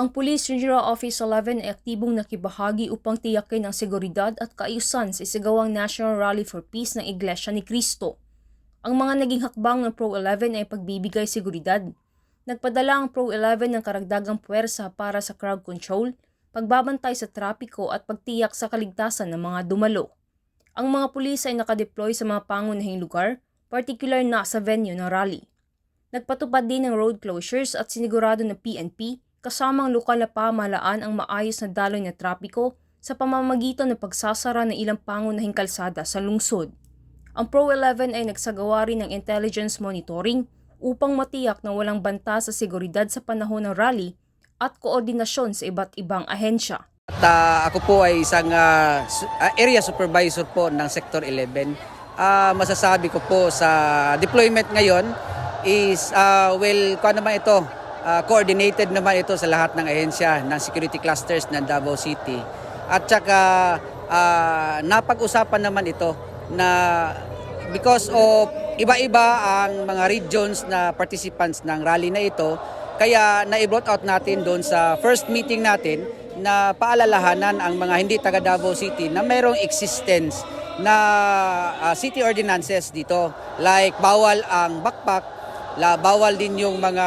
Ang Police Regional Office 11 ay aktibong nakibahagi upang tiyakin ang seguridad at kaayusan sa isigawang National Rally for Peace ng Iglesia ni Cristo. Ang mga naging hakbang ng Pro 11 ay pagbibigay seguridad. Nagpadala ang Pro 11 ng karagdagang puwersa para sa crowd control, pagbabantay sa trapiko at pagtiyak sa kaligtasan ng mga dumalo. Ang mga pulis ay nakadeploy sa mga pangunahing lugar, partikular na sa venue ng rally. Nagpatupad din ng road closures at sinigurado ng PNP kasamang lokal na pamahalaan ang maayos na daloy na trapiko sa pamamagitan ng pagsasara ng ilang pangunahing kalsada sa lungsod. Ang Pro 11 ay nagsagawa rin ng intelligence monitoring upang matiyak na walang banta sa seguridad sa panahon ng rally at koordinasyon sa iba't ibang ahensya. Ako po ay isang area supervisor po ng Sector 11. Masasabi ko po sa deployment ngayon is coordinated naman ito sa lahat ng ahensya ng security clusters ng Davao City. At saka napag-usapan naman ito na because of iba-iba ang mga regions na participants ng rally na ito, kaya na-brought out natin doon sa first meeting natin na paalalahanan ang mga hindi taga Davao City na mayroong existence na city ordinances dito. Like bawal ang backpack, bawal din yung mga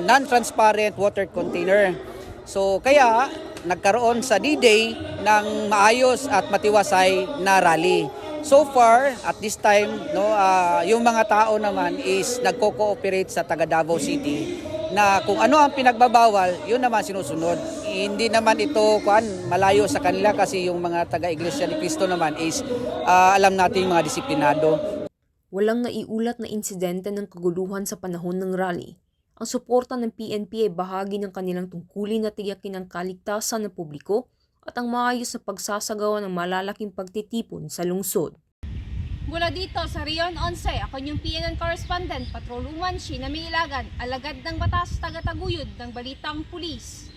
non-transparent water container. So kaya nagkaroon sa D-Day ng maayos at matiwasay na rally. So far, at this time, yung mga tao naman is nagko-cooperate sa taga Davao City na kung ano ang pinagbabawal, yun naman sinusunod. Hindi naman ito malayo sa kanila kasi yung mga taga Iglesia ni Cristo naman is alam natin mga disiplinado. Walang naiulat na insidente ng kaguluhan sa panahon ng rally. Ang suporta ng PNP ay bahagi ng kanilang tungkulin na tiyakin ang kaligtasan ng publiko at ang maayos na pagsasagawa ng malalaking pagtitipon sa lungsod. Mula dito sa Rion 11, ako yung PNN correspondent, Patrol Woman Sheena May Ilagan, alagad ng batas taga-taguyod ng Balitang Pulis.